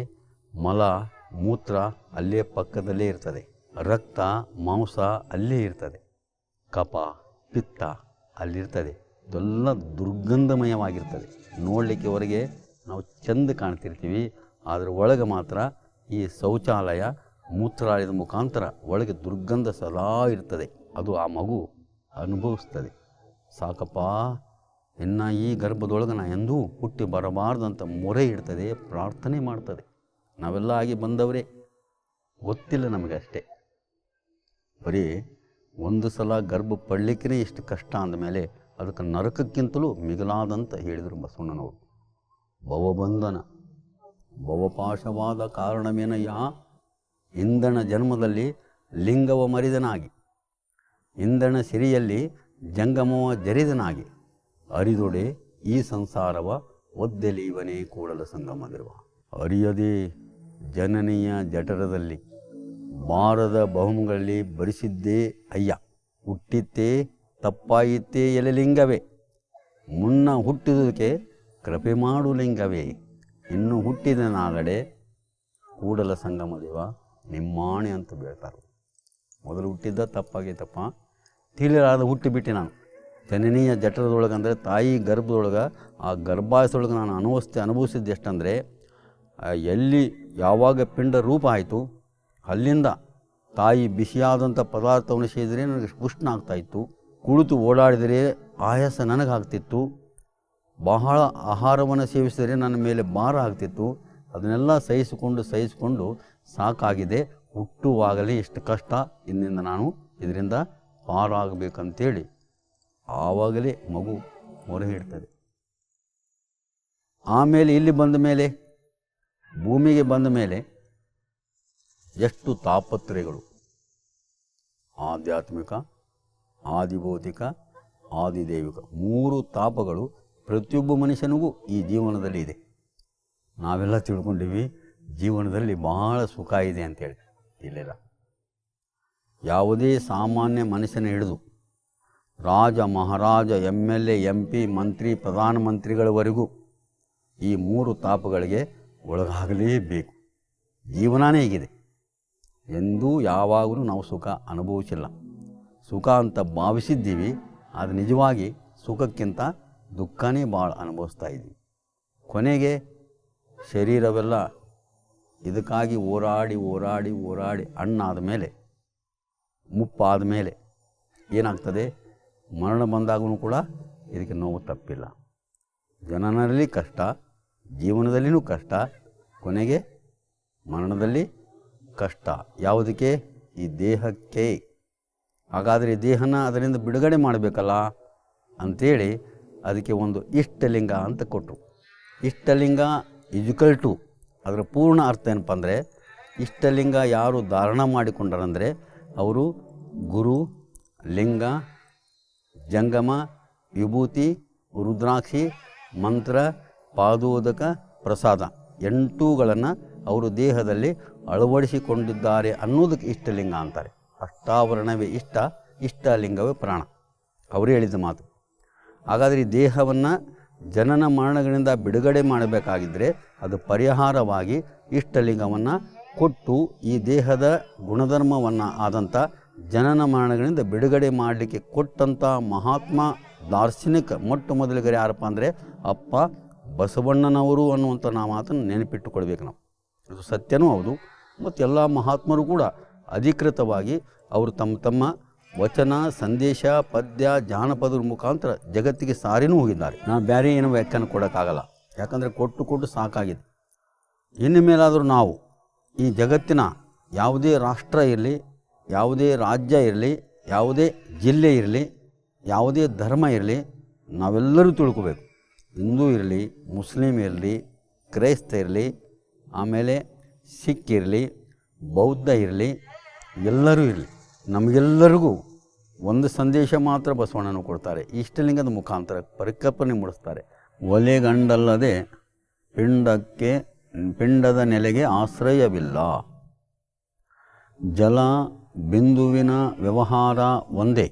ಮಲ ಮೂತ್ರ ಅಲ್ಲೇ ಪಕ್ಕದಲ್ಲೇ ಇರ್ತದೆ, ರಕ್ತ ಮಾಂಸ ಅಲ್ಲೇ ಇರ್ತದೆ, ಕಫ ಪಿತ್ತ ಅಲ್ಲಿರ್ತದೆ. ಇದೆಲ್ಲ ದುರ್ಗಂಧಮಯವಾಗಿರ್ತದೆ. ನೋಡಲಿಕ್ಕೆ ಹೊರಗೆ ನಾವು ಚೆಂದ ಕಾಣ್ತಿರ್ತೀವಿ, ಆದರೆ ಒಳಗೆ ಮಾತ್ರ ಈ ಶೌಚಾಲಯ ಮೂತ್ರಾಲಯದ ಮುಖಾಂತರ ಒಳಗೆ ದುರ್ಗಂಧ ಸದಾ ಇರ್ತದೆ. ಅದು ಆ ಮಗು ಅನುಭವಿಸ್ತದೆ. ಸಾಕಪ್ಪ ಇನ್ನು ಈ ಗರ್ಭದೊಳಗೆ ನಾ ಎಂದೂ ಹುಟ್ಟಿ ಬರಬಾರ್ದಂತ ಮೊರೆ ಇಡ್ತದೆ, ಪ್ರಾರ್ಥನೆ ಮಾಡ್ತದೆ. ನಾವೆಲ್ಲ ಆಗಿ ಬಂದವರೇ, ಗೊತ್ತಿಲ್ಲ ನಮಗೆ ಅಷ್ಟೇ. ಬರೀ ಒಂದು ಸಲ ಗರ್ಭ ಪಡಲಿಕ್ಕೇ ಇಷ್ಟು ಕಷ್ಟ ಅಂದಮೇಲೆ ಅದಕ್ಕೆ ನರಕಕ್ಕಿಂತಲೂ ಮಿಗಿಲಾದಂತ ಹೇಳಿದರು ಬಸವಣ್ಣನವರು. ಭವಬಂಧನ ಭವಪಾಶವಾದ ಕಾರಣವೇನಯ್ಯ, ಇಂದಣ ಜನ್ಮದಲ್ಲಿ ಲಿಂಗವ ಮರಿದನಾಗಿ, ಇಂದಣ ಸಿರಿಯಲ್ಲಿ ಜಂಗಮವ ಜರಿದನಾಗಿ, ಅರಿದೊಡೆ ಈ ಸಂಸಾರವ ಒದ್ದೆಲೀವನೇ ಕೂಡಲ ಸಂಗಮದಿರುವ. ಅರಿಯದೇ ಜನನೀಯ ಜಠರದಲ್ಲಿ ಬಾರದ ಬಹುಮಗಳಲ್ಲಿ ಭರಿಸಿದ್ದೇ ಅಯ್ಯ, ಹುಟ್ಟಿತ್ತೇ ತಪ್ಪಾಯಿತ್ತೇ ಎಲೆಲಿಂಗವೇ, ಮುನ್ನ ಹುಟ್ಟಿದುದಕ್ಕೆ ಕೃಪೆ ಮಾಡು ಲಿಂಗವೇ, ಇನ್ನು ಹುಟ್ಟಿದ ನಾಗಡೆ ಕೂಡಲ ಸಂಗಮದೇವ ನಿಮ್ಮಾಣೆ ಅಂತ ಬೇಳ್ತಾರೆ. ಮೊದಲು ಹುಟ್ಟಿದ್ದ ತಪ್ಪಾಗೈತಪ್ಪ, ತಿಳಿಲಾದ ಹುಟ್ಟಿಬಿಟ್ಟೆ ನಾನು. ಜನನೀಯ ಜಠರದೊಳಗೆ ಅಂದರೆ ತಾಯಿ ಗರ್ಭದೊಳಗೆ, ಆ ಗರ್ಭಾಶಯದೊಳಗೆ ನಾನು ಅನುಭವಿಸಿದ್ದು ಎಷ್ಟಂದರೆ, ಎಲ್ಲಿ ಯಾವಾಗ ಪಿಂಡ ರೂಪ ಆಯಿತು ಅಲ್ಲಿಂದ ತಾಯಿ ಬಿಸಿಯಾದಂಥ ಪದಾರ್ಥವನ್ನು ಸೇದಿದರೆ ನನಗೆ ಉಷ್ಣ ಆಗ್ತಾಯಿತ್ತು, ಕುಳಿತು ಓಡಾಡಿದರೆ ಆಯಾಸ ನನಗಾಗ್ತಿತ್ತು, ಬಹಳ ಆಹಾರವನ್ನು ಸೇವಿಸಿದರೆ ನನ್ನ ಮೇಲೆ ಭಾರ ಆಗ್ತಿತ್ತು. ಅದನ್ನೆಲ್ಲ ಸಹಿಸಿಕೊಂಡು ಸಾಕಾಗಿದೆ, ಹುಟ್ಟುವಾಗಲೇ ಎಷ್ಟು ಕಷ್ಟ, ಇನ್ನಿಂದ ನಾನು ಇದರಿಂದ ಪಾರಾಗಬೇಕಂತೇಳಿ ಆವಾಗಲೇ ಮಗು ಮೊರೆ ಇಡ್ತದೆ. ಆಮೇಲೆ ಇಲ್ಲಿ ಬಂದ ಮೇಲೆ, ಭೂಮಿಗೆ ಬಂದ ಮೇಲೆ ಎಷ್ಟು ತಾಪತ್ರಯಗಳು, ಆಧ್ಯಾತ್ಮಿಕ, ಆದಿಭೌತಿಕ, ಆದಿದೈವಿಕ, 3 ತಾಪಗಳು ಪ್ರತಿಯೊಬ್ಬ ಮನುಷ್ಯನಿಗೂ ಈ ಜೀವನದಲ್ಲಿ ಇದೆ. ನಾವೆಲ್ಲ ತಿಳ್ಕೊಂಡಿವಿ ಜೀವನದಲ್ಲಿ ಬಹಳ ಸುಖ ಇದೆ ಅಂತೇಳಿ. ಇಲ್ಲ, ಯಾವುದೇ ಸಾಮಾನ್ಯ ಮನುಷ್ಯನ ಹಿಡಿದು ರಾಜ ಮಹಾರಾಜ, MLA, MP, ಮಂತ್ರಿ, ಪ್ರಧಾನಮಂತ್ರಿಗಳವರೆಗೂ ಈ 3 ತಾಪಗಳಿಗೆ ಒಳಗಾಗಲೇಬೇಕು. ಜೀವನನೇ ಹೀಗಿದೆ. ಎಂದೂ ಯಾವಾಗಲೂ ನಾವು ಸುಖ ಅನುಭವಿಸಿಲ್ಲ. ಸುಖ ಅಂತ ಭಾವಿಸಿದ್ದೀವಿ, ಅದು ನಿಜವಾಗಿ ಸುಖಕ್ಕಿಂತ ದುಃಖನೇ ಭಾಳ ಅನುಭವಿಸ್ತಾ ಇದ್ದೀವಿ. ಕೊನೆಗೆ ಶರೀರವೆಲ್ಲ ಇದಕ್ಕಾಗಿ ಹೋರಾಡಿ ಹಣ್ಣಾದ ಮೇಲೆ, ಮುಪ್ಪಾದ ಮೇಲೆ ಏನಾಗ್ತದೆ, ಮರಣ ಬಂದಾಗೂ ಕೂಡ ಇದಕ್ಕೆ ನೋವು ತಪ್ಪಿಲ್ಲ. ಜನನಲ್ಲಿ ಕಷ್ಟ, ಜೀವನದಲ್ಲಿಯೂ ಕಷ್ಟ, ಕೊನೆಗೆ ಮರಣದಲ್ಲಿ ಕಷ್ಟ. ಯಾವುದಕ್ಕೆ? ಈ ದೇಹಕ್ಕೆ. ಹಾಗಾದರೆ ಈ ದೇಹನ ಅದರಿಂದ ಬಿಡುಗಡೆ ಮಾಡಬೇಕಲ್ಲ ಅಂಥೇಳಿ ಅದಕ್ಕೆ ಒಂದು ಇಷ್ಟಲಿಂಗ ಅಂತ ಕೊಟ್ಟರು. ಇಷ್ಟಲಿಂಗ ಈಜ್ವಲ್ ಟು, ಅದರ ಪೂರ್ಣ ಅರ್ಥ ಏನಪ್ಪ ಅಂದರೆ, ಇಷ್ಟಲಿಂಗ ಯಾರು ಧಾರಣ ಮಾಡಿಕೊಂಡರಂದರೆ ಅವರು ಗುರು, ಲಿಂಗ, ಜಂಗಮ, ವಿಭೂತಿ, ರುದ್ರಾಕ್ಷಿ, ಮಂತ್ರ, ಪಾದೋದಕ, ಪ್ರಸಾದ 8ಗಳನ್ನು ಅವರು ದೇಹದಲ್ಲಿ ಅಳವಡಿಸಿಕೊಂಡಿದ್ದಾರೆ ಅನ್ನೋದಕ್ಕೆ ಇಷ್ಟಲಿಂಗ ಅಂತಾರೆ. ಅಷ್ಟಾವರಣವೇ ಇಷ್ಟಲಿಂಗವೇ ಪ್ರಾಣ, ಅವರು ಹೇಳಿದ ಮಾತು. ಹಾಗಾದರೆ ಈ ದೇಹವನ್ನು ಜನನ ಮರಣಗಳಿಂದ ಬಿಡುಗಡೆ ಮಾಡಬೇಕಾಗಿದ್ದರೆ ಅದು ಪರಿಹಾರವಾಗಿ ಇಷ್ಟಲಿಂಗವನ್ನು ಕೊಟ್ಟು ಈ ದೇಹದ ಗುಣಧರ್ಮವನ್ನು ಆದಂಥ ಜನನ ಮರಣಗಳಿಂದ ಬಿಡುಗಡೆ ಮಾಡಲಿಕ್ಕೆ ಕೊಟ್ಟಂಥ ಮಹಾತ್ಮ ದಾರ್ಶನಿಕ ಮೊಟ್ಟ ಮೊದಲಿಗರು ಯಾರಪ್ಪ ಅಂದರೆ ಅಪ್ಪ ಬಸವಣ್ಣನವರು ಅನ್ನುವಂಥ ಮಾತನ್ನು ನೆನಪಿಟ್ಟುಕೊಳ್ಬೇಕು ನಾವು. ಇದು ಸತ್ಯನೂ ಹೌದು. ಮತ್ತು ಎಲ್ಲ ಮಹಾತ್ಮರು ಕೂಡ ಅಧಿಕೃತವಾಗಿ ಅವರು ತಮ್ಮ ವಚನ, ಸಂದೇಶ, ಪದ್ಯ, ಜಾನಪದರ ಮುಖಾಂತರ ಜಗತ್ತಿಗೆ ಸಾರಿನೂ ಹೋಗಿದ್ದಾರೆ. ನಾನು ಬೇರೆ ಏನೋ ವ್ಯಾಖ್ಯಾನ ಕೊಡೋಕ್ಕಾಗಲ್ಲ, ಯಾಕಂದರೆ ಕೊಟ್ಟು ಸಾಕಾಗಿದೆ. ಇನ್ನು ಮೇಲಾದರೂ ನಾವು ಈ ಜಗತ್ತಿನ ಯಾವುದೇ ರಾಷ್ಟ್ರ ಇರಲಿ, ಯಾವುದೇ ರಾಜ್ಯ ಇರಲಿ, ಯಾವುದೇ ಜಿಲ್ಲೆ ಇರಲಿ, ಯಾವುದೇ ಧರ್ಮ ಇರಲಿ, ನಾವೆಲ್ಲರೂ ತಿಳ್ಕೋಬೇಕು. ಹಿಂದೂ ಇರಲಿ, ಮುಸ್ಲಿಮ್ ಇರಲಿ, ಕ್ರೈಸ್ತ ಇರಲಿ, ಆಮೇಲೆ ಸಿಖ್ ಇರಲಿ, ಬೌದ್ಧ ಇರಲಿ, ಎಲ್ಲರೂ ಇರಲಿ, ನಮಗೆಲ್ಲರಿಗೂ ಒಂದು ಸಂದೇಶ ಮಾತ್ರ ಬಸವಣ್ಣನು ಕೊಡ್ತಾರೆ. ಇಷ್ಟಲಿಂಗದ ಮುಖಾಂತರ ಪರಿಕಲ್ಪನೆ ಮೂಡಿಸ್ತಾರೆ. ಒಲೆಗಂಡಲ್ಲದೆ ಪಿಂಡದ ನೆಲೆಗೆ ಆಶ್ರಯವಿಲ್ಲ, ಜಲ ಬಿಂದುವಿನ ವ್ಯವಹಾರ ಒಂದೇ,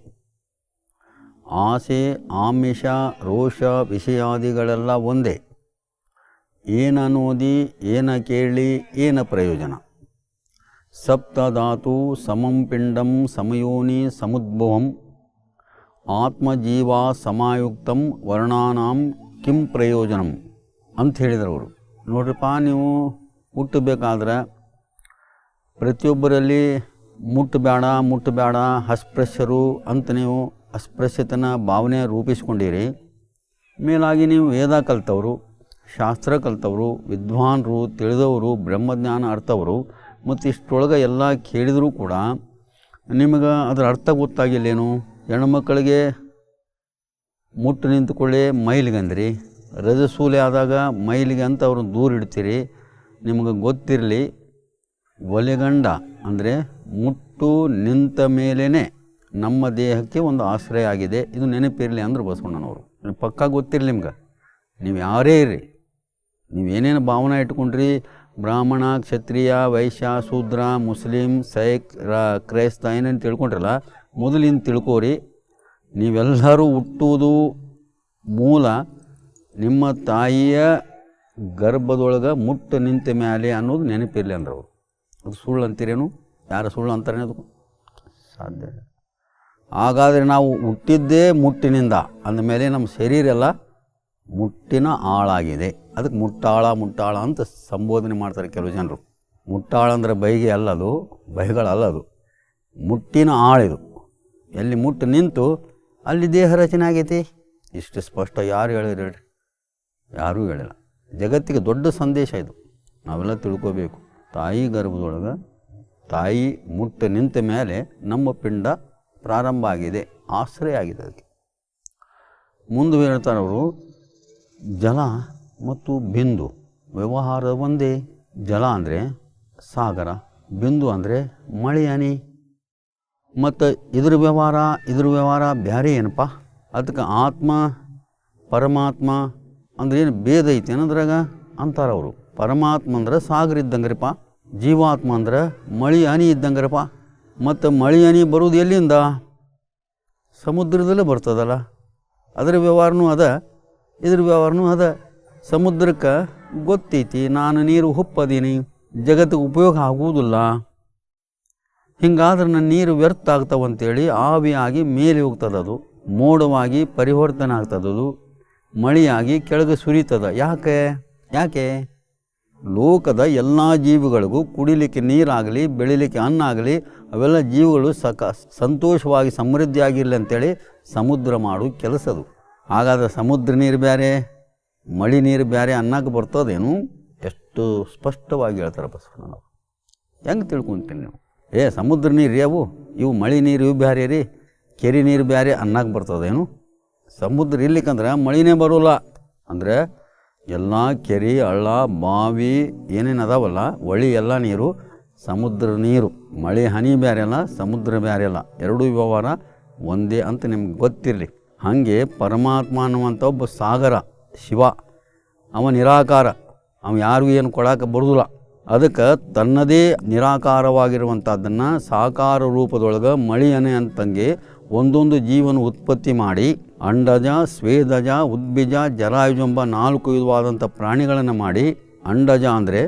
ಆಸೆ ಆಮಿಷ ರೋಷ ವಿಷಯಾದಿಗಳೆಲ್ಲ ಒಂದೇ, ಏನ ನೋದಿ ಏನ ಕೇಳಿ ಏನ ಪ್ರಯೋಜನ, ಸಪ್ತಧಾತು ಸಮಂ ಪಿಂಡಂ ಸಮಯೋನಿ ಸಮುದ್ಭವಂ, ಆತ್ಮಜೀವ ಸಮಾಯುಕ್ತಂ ವರ್ಣಾನಾಂ ಕಿಂ ಪ್ರಯೋಜನಂ ಅಂತ ಹೇಳಿದರು ಅವರು. ನೋಡ್ರಿಪ್ಪ, ನೀವು ಹುಟ್ಟಬೇಕಾದ್ರೆ ಪ್ರತಿಯೊಬ್ಬರಲ್ಲಿ ಮುಟ್ಟಬೇಡ ಅಸ್ಪೃಶ್ಯರು ಅಂತ ನೀವು ಅಸ್ಪೃಶ್ಯತನ ಭಾವನೆ ರೂಪಿಸ್ಕೊಂಡಿರಿ. ಮೇಲಾಗಿ ನೀವು ವೇದ ಕಲ್ತವರು, ಶಾಸ್ತ್ರ ಕಲ್ತವರು, ವಿದ್ವಾಂಸರು, ತಿಳಿದವರು, ಬ್ರಹ್ಮಜ್ಞಾನ ಅರ್ಥವರು, ಮತ್ತು ಇಷ್ಟರೊಳಗೆ ಎಲ್ಲ ಕೇಳಿದರೂ ಕೂಡ ನಿಮಗೆ ಅದರ ಅರ್ಥ ಗೊತ್ತಾಗಿಲ್ಲೇನು? ಹೆಣ್ಮಕ್ಕಳಿಗೆ ಮುಟ್ಟು ನಿಂತುಕೊಳ್ಳೆ ಮೈಲಿಗೆ ಅಂದ್ರಿ, ರಜಸೂಲೆ ಆದಾಗ ಮೈಲಿಗೆ ಅಂತ ಅವ್ರನ್ನ ದೂರ ಇಡ್ತೀರಿ. ನಿಮಗೆ ಗೊತ್ತಿರಲಿ, ಒಲೆಗಂಡ ಅಂದರೆ ಮುಟ್ಟು ನಿಂತ ಮೇಲೇ ನಮ್ಮ ದೇಹಕ್ಕೆ ಒಂದು ಆಶ್ರಯ ಆಗಿದೆ. ಇದು ನೆನಪಿರಲಿ ಅಂದ್ರೆ ಬಸವಣ್ಣನವರು. ಪಕ್ಕಾ ಗೊತ್ತಿರಲಿ ನಿಮ್ಗೆ, ನೀವು ಯಾರೇ ಇರ್ರಿ, ನೀವೇನೇನು ಭಾವನೆ ಇಟ್ಕೊಂಡ್ರಿ, ಬ್ರಾಹ್ಮಣ, ಕ್ಷತ್ರಿಯ, ವೈಶ್ಯ, ಶೂದ್ರ, ಮುಸ್ಲಿಂ, ಸೈಕ್, ಕ್ರೈಸ್ತ ಏನೇನು ತಿಳ್ಕೊಂಡ್ರಲ್ಲ, ಮೊದಲಿಂದ ತಿಳ್ಕೋರಿ. ನೀವೆಲ್ಲರೂ ಹುಟ್ಟುವುದು ಮೂಲ ನಿಮ್ಮ ತಾಯಿಯ ಗರ್ಭದೊಳಗೆ ಮುಟ್ಟು ನಿಂತ ಮೇಲೆ ಅನ್ನೋದು ನೆನಪಿರಲಿ ಅಂದ್ರೆ ಅವರು. ಅದು ಸುಳ್ಳು ಅಂತೀರೇನು? ಯಾರು ಸುಳ್ಳು ಅಂತಾರೆ? ಅದು ಸಾಧ್ಯ. ಹಾಗಾದರೆ ನಾವು ಹುಟ್ಟಿದ್ದೇ ಮುಟ್ಟಿನಿಂದ ಅಂದಮೇಲೆ ನಮ್ಮ ಶರೀರ ಎಲ್ಲ ಮುಟ್ಟಿನ ಆಳಾಗಿದೆ. ಅದಕ್ಕೆ ಮುಟ್ಟಾಳ ಅಂತ ಸಂಬೋಧನೆ ಮಾಡ್ತಾರೆ ಕೆಲವು ಜನರು. ಮುಟ್ಟಾಳ ಅಂದರೆ ಬೈಗೆ ಅಲ್ಲದು, ಬೈಗಳಲ್ಲದು, ಮುಟ್ಟಿನ ಆಳಿದು. ಎಲ್ಲಿ ಮುಟ್ಟು ನಿಂತು ಅಲ್ಲಿ ದೇಹ ರಚನೆ ಆಗೈತಿ. ಇಷ್ಟು ಸ್ಪಷ್ಟ ಯಾರು ಹೇಳಿರಿ? ಯಾರೂ ಹೇಳಿಲ್ಲ. ಜಗತ್ತಿಗೆ ದೊಡ್ಡ ಸಂದೇಶ ಇದು, ನಾವೆಲ್ಲ ತಿಳ್ಕೋಬೇಕು. ತಾಯಿ ಗರ್ಭದೊಳಗೆ ತಾಯಿ ಮುಟ್ಟು ನಿಂತ ಮೇಲೆ ನಮ್ಮ ಪಿಂಡ ಪ್ರಾರಂಭ ಆಗಿದೆ, ಆಶ್ರಯ ಆಗಿದೆ. ಅದಕ್ಕೆ ಮುಂದೆ ಹೇಳ್ತಾರೆ ಅವರು, ಜಲ ಮತ್ತು ಬಿಂದು ವ್ಯವಹಾರ ಒಂದೇ. ಜಲ ಅಂದರೆ ಸಾಗರ, ಬಿಂದು ಅಂದರೆ ಮಳೆ ಹನಿ. ಮತ್ತು ಇದ್ರ ವ್ಯವಹಾರ ಬೇರೆ ಏನಪ್ಪ? ಅದಕ್ಕೆ ಆತ್ಮ ಪರಮಾತ್ಮ ಅಂದ್ರೆ ಏನು ಭೇದ ಐತಿ ಅನ್ನೋದ್ರಾಗ ಅಂತಾರವರು. ಪರಮಾತ್ಮ ಅಂದ್ರೆ ಸಾಗರ ಇದ್ದಂಗ್ರಪ್ಪ, ಜೀವಾತ್ಮ ಅಂದ್ರೆ ಮಳೆ ಹನಿ ಇದ್ದಂಗ್ರಪ್ಪ. ಮತ್ತು ಮಳೆ ಹನಿ ಬರುವುದು ಎಲ್ಲಿಂದ? ಸಮುದ್ರದಲ್ಲೇ ಬರ್ತದಲ್ಲ. ಅದರ ವ್ಯವಹಾರನೂ ಅದ, ಇದ್ರ ವ್ಯವಹಾರನೂ ಅದ. ಸಮುದ್ರಕ್ಕೆ ಗೊತ್ತೈತಿ ನಾನು ನೀರು ಉಪ್ಪದೀನಿ, ಜಗತ್ತಿಗೆ ಉಪಯೋಗ ಆಗುವುದಿಲ್ಲ. ಹಿಂಗಾದ್ರೆ ನನ್ನ ನೀರು ವ್ಯರ್ಥ ಆಗ್ತಾವಂತೇಳಿ ಆವಿಯಾಗಿ ಮೇಲೆ ಹೋಗ್ತದದು, ಮೋಡವಾಗಿ ಪರಿವರ್ತನೆ ಆಗ್ತದದು, ಮಳೆಯಾಗಿ ಕೆಳಗೆ ಸುರಿತದ. ಯಾಕೆ? ಲೋಕದ ಎಲ್ಲ ಜೀವಿಗಳಿಗೂ ಕುಡಿಲಿಕ್ಕೆ ನೀರಾಗಲಿ, ಬೆಳಿಲಿಕ್ಕೆ ಅನ್ನ ಆಗಲಿ, ಅವೆಲ್ಲ ಜೀವಿಗಳು ಸಂತೋಷವಾಗಿ ಸಮೃದ್ಧಿಯಾಗಿರಲಿ ಅಂತೇಳಿ ಸಮುದ್ರ ಮಾಡು ಕೆಲಸದು. ಹಾಗಾದ್ರೆ ಸಮುದ್ರ ನೀರು ಬೇರೆ, ಮಳೆ ನೀರು ಬೇರೆ ಅನ್ನಕ್ಕೆ ಬರ್ತದೇನು? ಎಷ್ಟು ಸ್ಪಷ್ಟವಾಗಿ ಹೇಳ್ತಾರೆ ಬಸವಣ್ಣನವರು. ಹೆಂಗೆ ತಿಳ್ಕೊಂತೀನಿ ನೀವು? ಸಮುದ್ರ ನೀರು ಅವು, ಇವು ಮಳೆ ನೀರು ಇವು ಬೇರೆ ರೀ, ಕೆರೆ ನೀರು ಬೇರೆ ಅನ್ನಕ್ಕೆ ಬರ್ತದೇನು? ಸಮುದ್ರ ಇರ್ಲಿಕ್ಕಂದ್ರೆ ಮಳೆನೇ ಬರೋಲ್ಲ. ಅಂದರೆ ಎಲ್ಲ ಕೆರೆ, ಹಳ್ಳ, ಬಾವಿ ಏನೇನು ಅದಾವಲ್ಲ, ಹೊಳಿ ಎಲ್ಲ ನೀರು ಸಮುದ್ರ ನೀರು. ಮಳೆ ಹನಿ ಬೇರೆ ಅಲ್ಲ, ಸಮುದ್ರ ಬೇರೆ ಅಲ್ಲ, ಎರಡೂ ವ್ಯವಹಾರ ಒಂದೇ ಅಂತ ನಿಮ್ಗೆ ಗೊತ್ತಿರಲಿ. ಹಾಗೆ ಪರಮಾತ್ಮ ಅನ್ನುವಂಥ ಒಬ್ಬ ಸಾಗರ ಶಿವ, ಅವ ನಿರಾಕಾರ, ಅವ ಯಾರಿಗೂ ಏನು ಕೊಡೋಕೆ ಬರೋದಿಲ್ಲ. ಅದಕ್ಕೆ ತನ್ನದೇ ನಿರಾಕಾರವಾಗಿರುವಂಥದ್ದನ್ನು ಸಾಕಾರ ರೂಪದೊಳಗೆ ಮಳೆಯನೆ ಅಂತಂಗೆ ಒಂದೊಂದು ಜೀವನ ಉತ್ಪತ್ತಿ ಮಾಡಿ ಅಂಡಜ, ಸ್ವೇದಜ, ಉದ್ಭಿಜ, ಜರಾಯುಜ ಎಂಬ 4 ವಿಧವಾದಂಥ ಪ್ರಾಣಿಗಳನ್ನು ಮಾಡಿ, ಅಂಡಜ ಅಂದರೆ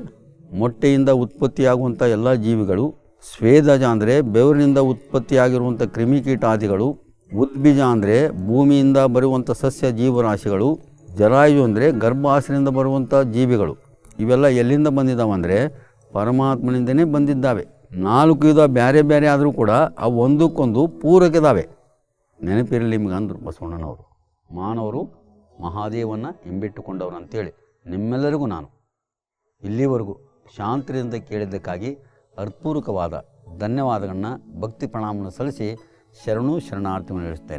ಮೊಟ್ಟೆಯಿಂದ ಉತ್ಪತ್ತಿಯಾಗುವಂಥ ಎಲ್ಲ ಜೀವಿಗಳು, ಸ್ವೇದಜ ಅಂದರೆ ಬೆವರಿನಿಂದ ಉತ್ಪತ್ತಿಯಾಗಿರುವಂಥ ಕ್ರಿಮಿಕೀಟಾದಿಗಳು, ಉದ್ಭಿಜ ಅಂದರೆ ಭೂಮಿಯಿಂದ ಬರುವಂಥ ಸಸ್ಯ ಜೀವರಾಶಿಗಳು, ಜರಾಯು ಅಂದರೆ ಗರ್ಭಾಶಯದಿಂದ ಬರುವಂಥ ಜೀವಿಗಳು. ಇವೆಲ್ಲ ಎಲ್ಲಿಂದ ಬಂದಿದ್ದಾವಂದರೆ ಪರಮಾತ್ಮನಿಂದನೇ ಬಂದಿದ್ದಾವೆ. 4 ವಿಧ ಬೇರೆ ಬೇರೆ ಆದರೂ ಕೂಡ ಅವು ಒಂದಕ್ಕೊಂದು ಪೂರಕದಾವೆ. ನೆನಪಿರಲಿ ನಿಮ್ಗೆ ಅಂದರು ಬಸವಣ್ಣನವರು. ಮಾನವರು ಮಹಾದೇವನ್ನ ಹಿಂಬಿಟ್ಟುಕೊಂಡವರು ಅಂತೇಳಿ ನಿಮ್ಮೆಲ್ಲರಿಗೂ ನಾನು ಇಲ್ಲಿವರೆಗೂ ಶಾಂತಿಯಿಂದ ಕೇಳಿದ್ದಕ್ಕಾಗಿ ಅರ್ಥಪೂರ್ವಕವಾದ ಧನ್ಯವಾದಗಳನ್ನ ಭಕ್ತಿ ಪ್ರಣಾಮವನ್ನು ಸಲ್ಲಿಸಿ ಶರಣಾರ್ಥಿಗಳನ್ನು ನಡೆಸ್ತೇನೆ.